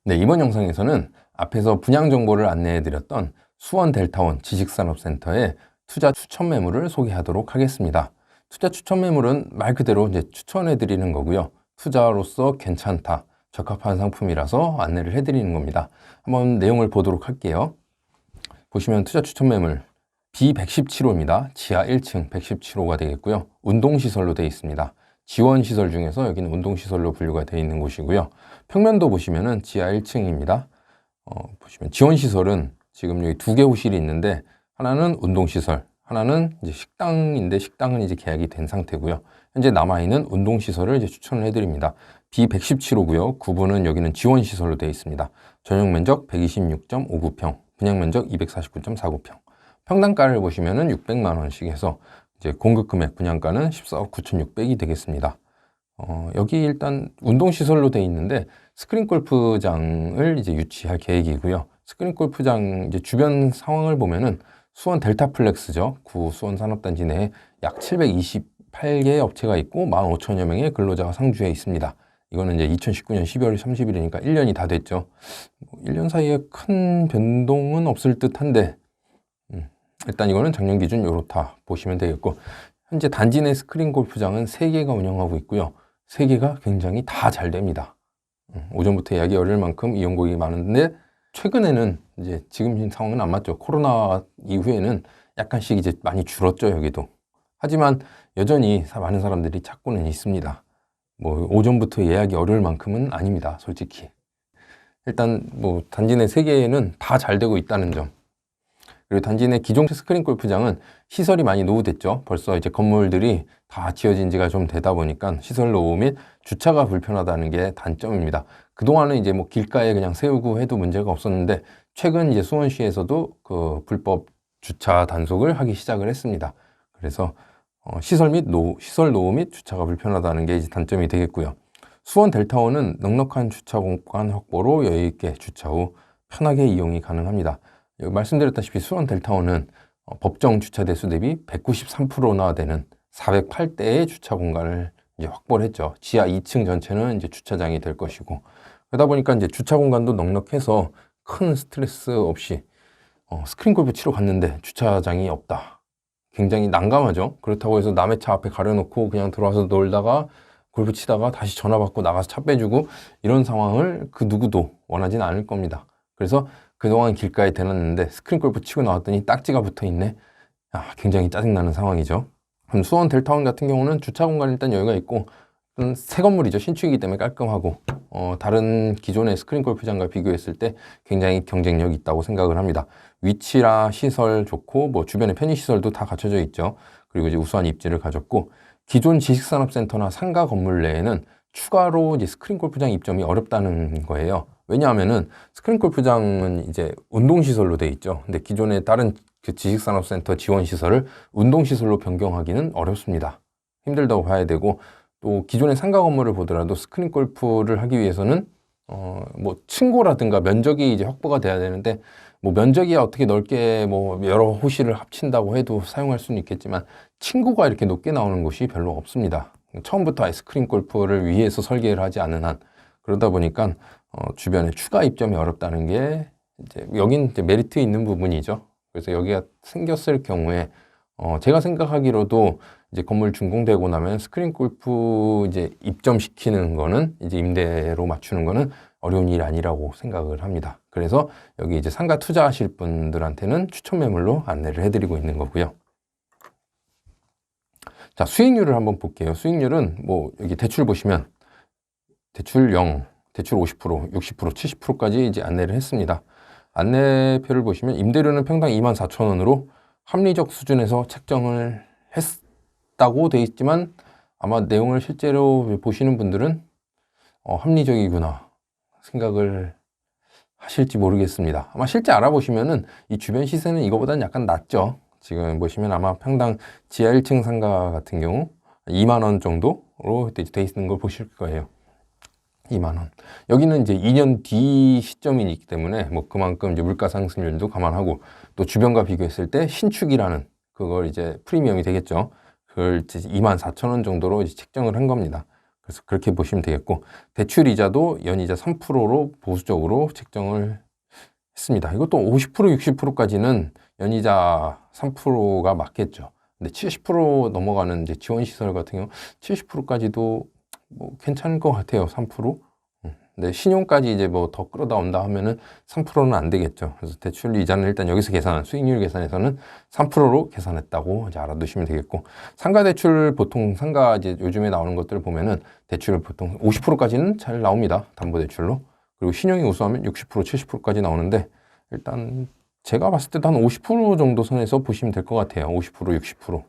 네, 이번 영상에서는 앞에서 분양 정보를 안내해드렸던 수원 델타원 지식산업센터의 투자 추천 매물을 소개하도록 하겠습니다. 투자 추천 매물은 말 그대로 이제 추천해드리는 거고요. 투자로서 괜찮다, 적합한 상품이라서 안내를 해드리는 겁니다. 한번 내용을 보도록 할게요. 보시면 투자 추천 매물 B117호입니다. 지하 1층 117호가 되겠고요. 운동시설로 되어 있습니다. 지원시설 중에서 여기는 운동시설로 분류가 되어 있는 곳이고요. 평면도 보시면은 지하 1층입니다. 보시면 지원시설은 지금 여기 두 개 호실이 있는데 하나는 운동시설, 하나는 이제 식당인데 식당은 이제 계약이 된 상태고요. 현재 남아있는 운동시설을 이제 추천을 해드립니다. B117호고요. 구분은 여기는 지원시설로 되어 있습니다. 전용 면적 126.59평, 분양 면적 249.49평. 평당가를 보시면은 600만 원씩 해서 이제 공급 금액 분양가는 14억 9,600이 되겠습니다. 여기 일단 운동시설로 되어 있는데 스크린 골프장을 이제 유치할 계획이고요. 스크린 골프장 이제 주변 상황을 보면은 수원 델타플렉스죠. 구 수원 산업단지 내에 약 728개의 업체가 있고 15,000여 명의 근로자가 상주해 있습니다. 이거는 이제 2019년 12월 30일이니까 1년이 다 됐죠. 1년 사이에 큰 변동은 없을 듯한데 일단 이거는 작년 기준 요렇다 보시면 되겠고, 현재 단지 내 스크린 골프장은 3개가 운영하고 있고요. 3개가 굉장히 다 잘 됩니다. 오전부터 예약이 어릴 만큼 이용 고객이 많은데, 최근에는 이제 지금 상황은 안 맞죠. 코로나 이후에는 약간씩 이제 많이 줄었죠, 여기도. 하지만 여전히 많은 사람들이 찾고는 있습니다. 뭐 오전부터 예약이 어려울 만큼은 아닙니다, 솔직히. 일단 뭐 단지 내 3개는 다 잘 되고 있다는 점. 그리고 단지 내 기존 스크린 골프장은 시설이 많이 노후됐죠. 벌써 이제 건물들이 다 지어진 지가 좀 되다 보니까 시설 노후 및 주차가 불편하다는 게 단점입니다. 그동안은 이제 뭐 길가에 그냥 세우고 해도 문제가 없었는데, 최근 이제 수원시에서도 그 불법 주차 단속을 하기 시작을 했습니다. 그래서 시설 노후 및 주차가 불편하다는 게 이제 단점이 되겠고요. 수원 델타원은 넉넉한 주차 공간 확보로 여유 있게 주차 후 편하게 이용이 가능합니다. 여기 말씀드렸다시피 수원 델타원은 법정 주차 대수 대비 193%나 되는 408대의 주차 공간을 이제 확보를 했죠. 지하 2층 전체는 이제 주차장이 될 것이고, 그러다 보니까 이제 주차 공간도 넉넉해서 큰 스트레스 없이 스크린 골프 치러 갔는데 주차장이 없다. 굉장히 난감하죠. 그렇다고 해서 남의 차 앞에 가려놓고 그냥 들어와서 놀다가 골프 치다가 다시 전화 받고 나가서 차 빼주고 이런 상황을 그 누구도 원하진 않을 겁니다. 그래서 그동안 길가에 대놨는데 스크린 골프 치고 나왔더니 딱지가 붙어있네. 굉장히 짜증나는 상황이죠. 그럼 수원 델타원 같은 경우는 주차 공간이 일단 여유가 있고, 새 건물이죠. 신축이기 때문에 깔끔하고, 다른 기존의 스크린 골프장과 비교했을 때 굉장히 경쟁력이 있다고 생각을 합니다. 위치라 시설 좋고, 뭐 주변에 편의시설도 다 갖춰져 있죠. 그리고 이제 우수한 입지를 가졌고, 기존 지식산업센터나 상가 건물 내에는 추가로 이제 스크린 골프장 입점이 어렵다는 거예요. 왜냐하면은 스크린 골프장은 이제 운동시설로 돼 있죠. 근데 기존의 다른 그 지식산업센터 지원시설을 운동시설로 변경하기는 어렵습니다. 힘들다고 봐야 되고, 또 기존의 상가 건물을 보더라도 스크린 골프를 하기 위해서는 뭐 층고라든가 면적이 이제 확보가 돼야 되는데, 뭐 면적이 어떻게 넓게 뭐 여러 호실을 합친다고 해도 사용할 수는 있겠지만 층고가 이렇게 높게 나오는 곳이 별로 없습니다. 처음부터 아예 스크린 골프를 위해서 설계를 하지 않은 한, 그러다 보니까 주변에 추가 입점이 어렵다는 게 이제 여긴 이제 메리트 있는 부분이죠. 그래서 여기가 생겼을 경우에 제가 생각하기로도 이제 건물 준공되고 나면 스크린 골프 이제 입점시키는 거는 이제 임대로 맞추는 거는 어려운 일이 아니라고 생각을 합니다. 그래서 여기 이제 상가 투자하실 분들한테는 추천 매물로 안내를 해드리고 있는 거고요. 자, 수익률을 한번 볼게요. 수익률은 뭐 여기 대출 보시면 대출 0, 대출 50%, 60%, 70%까지 이제 안내를 했습니다. 안내표를 보시면 임대료는 평당 24,000원으로 합리적 수준에서 책정을 했다고 돼 있지만, 아마 내용을 실제로 보시는 분들은 합리적이구나 생각을 하실지 모르겠습니다. 아마 실제 알아보시면은 이 주변 시세는 이거보다는 약간 낮죠. 지금 보시면 아마 평당 지하 1층 상가 같은 경우 2만 원 정도로 돼 있는 걸 보실 거예요. 2만 원. 여기는 이제 2년 뒤 시점이기 때문에 뭐 그만큼 이제 물가 상승률도 감안하고, 또 주변과 비교했을 때 신축이라는 그걸 이제 프리미엄이 되겠죠. 그걸 이제 24,000원 정도로 이제 책정을 한 겁니다. 그래서 그렇게 보시면 되겠고, 대출 이자도 연이자 3%로 보수적으로 책정을 했습니다. 이것도 50%, 60%까지는 연이자 3%가 맞겠죠. 근데 70% 넘어가는 이제 지원시설 같은 경우 70%까지도 뭐 괜찮을 것 같아요. 3%. 근데 신용까지 이제 뭐 더 끌어다온다 하면은 3%는 안 되겠죠. 그래서 대출 이자는 일단 여기서 계산한 수익률 계산에서는 3%로 계산했다고 이제 알아두시면 되겠고, 상가 대출 보통 상가 이제 요즘에 나오는 것들 보면은 대출 보통 50%까지는 잘 나옵니다. 담보 대출로. 그리고 신용이 우수하면 60%, 70%까지 나오는데, 일단 제가 봤을 때도 한 50% 정도 선에서 보시면 될 것 같아요. 50%, 60%.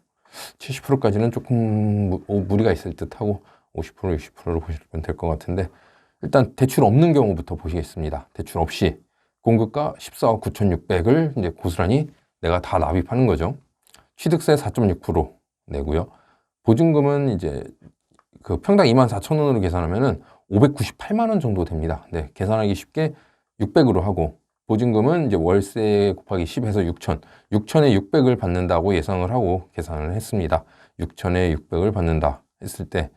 70%까지는 조금 무리가 있을 듯 하고 50%, 60%로 보시면 될 것 같은데, 일단 대출 없는 경우부터 보시겠습니다. 대출 없이 공급가 14억 9,600을 이제 고스란히 내가 다 납입하는 거죠. 취득세 4.6% 내고요. 보증금은 이제 그 평당 24,000원으로 계산하면은 598만 원 정도 됩니다. 네, 계산하기 쉽게 600으로 하고, 보증금은 이제 월세 곱하기 10해서 6천, 6천에 600을 받는다고 예상을 하고 계산을 했습니다. 6천에 600을 받는다 했을 때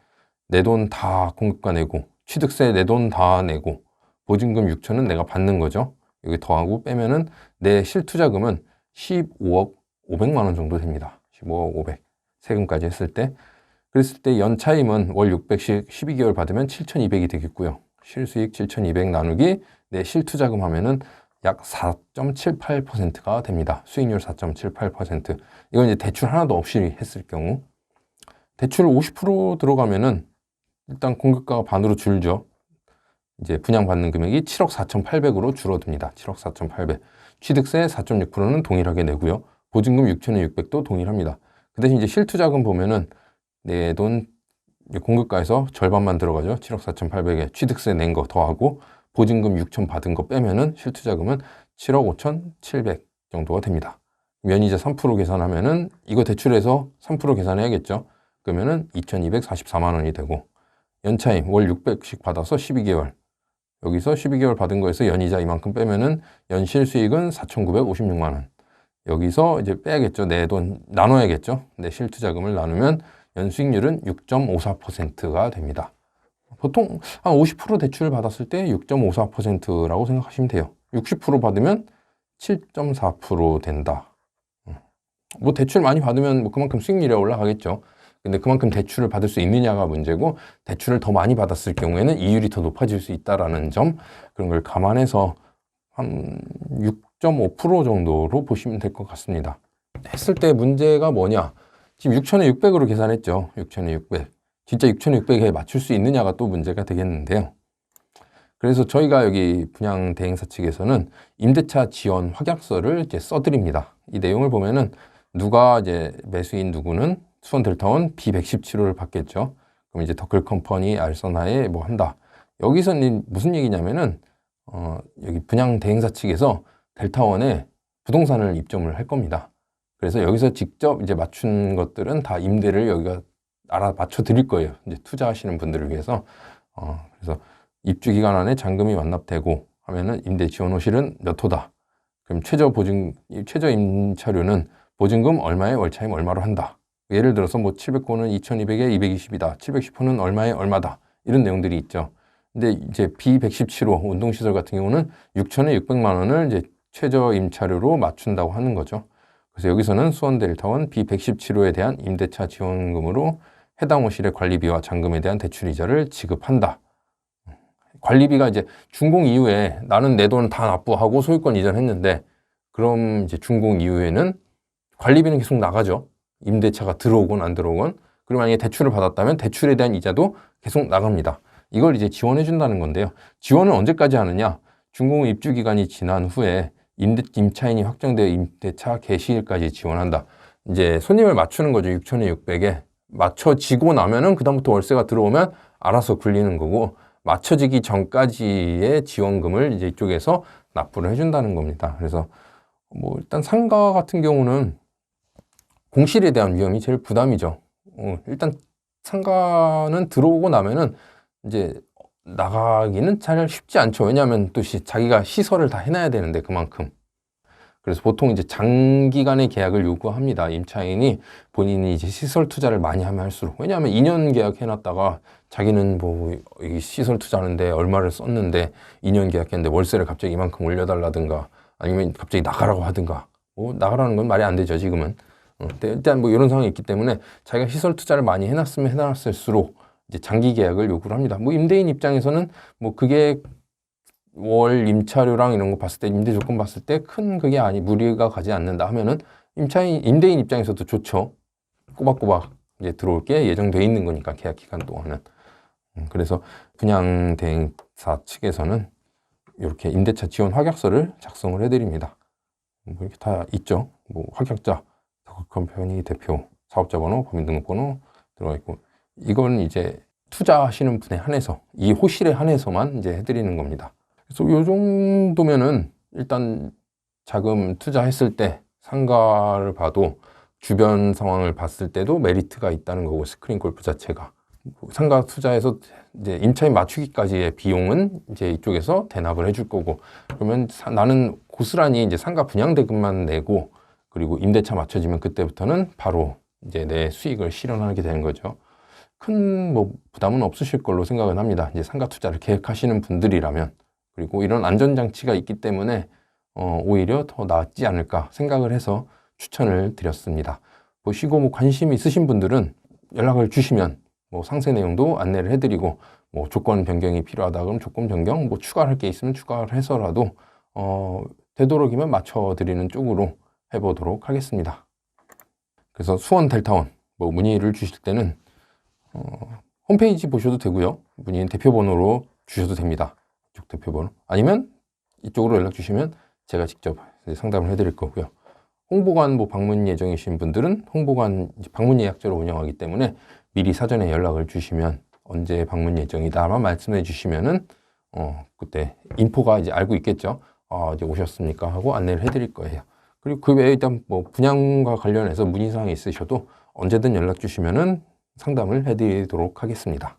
내 돈 다 공급가 내고, 취득세 내 돈 다 내고, 보증금 6천은 내가 받는 거죠. 여기 더하고 빼면은 내 실투자금은 15억 500만 원 정도 됩니다. 15억 500. 세금까지 했을 때. 그랬을 때 연차임은 월 600씩 12개월 받으면 7,200이 되겠고요. 실수익 7,200 나누기 내 실투자금 하면은 약 4.78%가 됩니다. 수익률 4.78%. 이건 이제 대출 하나도 없이 했을 경우. 대출 50% 들어가면은 일단 공급가가 반으로 줄죠. 이제 분양받는 금액이 7억 4,800으로 줄어듭니다. 7억 4,800. 취득세 4.6%는 동일하게 내고요. 보증금 6,600도 동일합니다. 그 대신 이제 실투자금 보면은 내 돈 공급가에서 절반만 들어가죠. 7억 4,800에 취득세 낸 거 더하고 보증금 6천 받은 거 빼면은 실투자금은 7억 5,700 정도가 됩니다. 연이자 3% 계산하면은 이거 대출해서 3% 계산해야겠죠. 그러면은 2,244만 원이 되고, 연차임 월 600씩 받아서 12개월. 여기서 12개월 받은 거에서 연이자 이만큼 빼면은 연실 수익은 4,956만 원. 여기서 이제 빼야겠죠. 내 돈 나눠야겠죠. 내 실투자금을 나누면 연수익률은 6.54%가 됩니다. 보통 한 50% 대출을 받았을 때 6.54%라고 생각하시면 돼요. 60% 받으면 7.4% 된다. 뭐 대출 많이 받으면 뭐 그만큼 수익률이 올라가겠죠. 근데 그만큼 대출을 받을 수 있느냐가 문제고, 대출을 더 많이 받았을 경우에는 이율이 더 높아질 수 있다라는 점, 그런 걸 감안해서 한 6.5% 정도로 보시면 될 것 같습니다. 했을 때 문제가 뭐냐? 지금 6,600으로 계산했죠. 6,600. 진짜 6,600에 맞출 수 있느냐가 또 문제가 되겠는데요. 그래서 저희가 여기 분양 대행사 측에서는 임대차 지원 확약서를 이제 써드립니다. 이 내용을 보면은 누가 이제 매수인 누구는 수원 델타원 B117호를 받겠죠. 그럼 이제 더클 컴퍼니 알선하에 뭐 한다. 여기서는 무슨 얘기냐면은 여기 분양 대행사 측에서 델타원에 부동산을 입점을 할 겁니다. 그래서 여기서 직접 이제 맞춘 것들은 다 임대를 여기가 맞춰 드릴 거예요. 이제 투자하시는 분들을 위해서. 그래서 입주 기간 안에 잔금이 완납되고 하면은 임대 지원 호실은 몇 호다. 그럼 최저 임차료는 보증금 얼마에 월차임 얼마로 한다. 예를 들어서 뭐 700호는 2,200에 220이다. 710호는 얼마에 얼마다. 이런 내용들이 있죠. 근데 이제 B117호 운동시설 같은 경우는 6천에 600만 원을 이제 최저 임차료로 맞춘다고 하는 거죠. 그래서 여기서는 수원 델타원 B117호에 대한 임대차 지원금으로 해당 호실의 관리비와 잔금에 대한 대출 이자를 지급한다. 관리비가 이제 준공 이후에 나는 내 돈 다 납부하고 소유권 이전했는데, 그럼 이제 준공 이후에는 관리비는 계속 나가죠. 임대차가 들어오건 안 들어오건. 그리고 만약에 대출을 받았다면 대출에 대한 이자도 계속 나갑니다. 이걸 이제 지원해 준다는 건데요. 지원은 언제까지 하느냐? 준공 입주 기간이 지난 후에 임차인이 확정되어 임대차 개시일까지 지원한다. 이제 손님을 맞추는 거죠. 6천에 600에. 맞춰지고 나면은 그다음부터 월세가 들어오면 알아서 굴리는 거고, 맞춰지기 전까지의 지원금을 이제 이쪽에서 납부를 해준다는 겁니다. 그래서 뭐 일단 상가 같은 경우는 공실에 대한 위험이 제일 부담이죠. 일단 상가는 들어오고 나면은 이제 나가기는 잘 쉽지 않죠. 왜냐하면 또 자기가 시설을 다 해놔야 되는데 그만큼. 그래서 보통 이제 장기간의 계약을 요구합니다. 임차인이 본인이 이제 시설 투자를 많이 하면 할수록. 왜냐하면 2년 계약 해놨다가 자기는 뭐 이 시설 투자하는데 얼마를 썼는데 2년 계약했는데 월세를 갑자기 이만큼 올려달라든가 아니면 갑자기 나가라고 하든가. 뭐 나가라는 건 말이 안 되죠, 지금은. 근데 일단 뭐 이런 상황이 있기 때문에 자기가 시설 투자를 많이 해놨으면 해놨을수록 이제 장기 계약을 요구를 합니다. 뭐 임대인 입장에서는 뭐 그게 월 임차료랑 이런 거 봤을 때 임대 조건 봤을 때 큰 그게 무리가 가지 않는다 하면은 임대인 입장에서도 좋죠. 꼬박꼬박 이제 들어올 게 예정돼 있는 거니까 계약 기간 동안은. 그래서 분양대행사 측에서는 이렇게 임대차 지원 확약서를 작성을 해드립니다. 뭐 이렇게 다 있죠. 뭐 확약자, 컴퍼니 대표, 사업자 번호, 법인등록번호 들어가 있고 이건 이제 투자하시는 분에 한해서 이 호실에 한해서만 이제 해드리는 겁니다. 그래서 이 정도면은 일단 자금 투자했을 때 상가를 봐도 주변 상황을 봤을 때도 메리트가 있다는 거고 스크린 골프 자체가 상가 투자해서 이제 임차인 맞추기까지의 비용은 이제 이쪽에서 대납을 해줄 거고 그러면 나는 고스란히 이제 상가 분양대금만 내고 그리고 임대차 맞춰지면 그때부터는 바로 이제 내 수익을 실현하게 되는 거죠. 큰 뭐 부담은 없으실 걸로 생각은 합니다. 이제 상가 투자를 계획하시는 분들이라면 그리고 이런 안전장치가 있기 때문에 오히려 더 낫지 않을까 생각을 해서 추천을 드렸습니다. 보시고 뭐 관심 있으신 분들은 연락을 주시면 뭐 상세 내용도 안내를 해드리고 뭐 조건 변경이 필요하다 그럼 조건 변경 뭐 추가할 게 있으면 추가를 해서라도 되도록이면 맞춰드리는 쪽으로 해보도록 하겠습니다. 그래서 수원 델타원 뭐 문의를 주실 때는 홈페이지 보셔도 되고요. 문의는 대표번호로 주셔도 됩니다. 이쪽 대표번호 아니면 이쪽으로 연락 주시면 제가 직접 상담을 해드릴 거고요. 홍보관 뭐 방문 예정이신 분들은 홍보관 방문 예약제로 운영하기 때문에 미리 사전에 연락을 주시면 언제 방문 예정이다만 말씀해 주시면은 그때 인포가 이제 알고 있겠죠. 이제 오셨습니까 하고 안내를 해드릴 거예요. 그리고 그 외에 일단 뭐 분양과 관련해서 문의사항이 있으셔도 언제든 연락 주시면은 상담을 해드리도록 하겠습니다.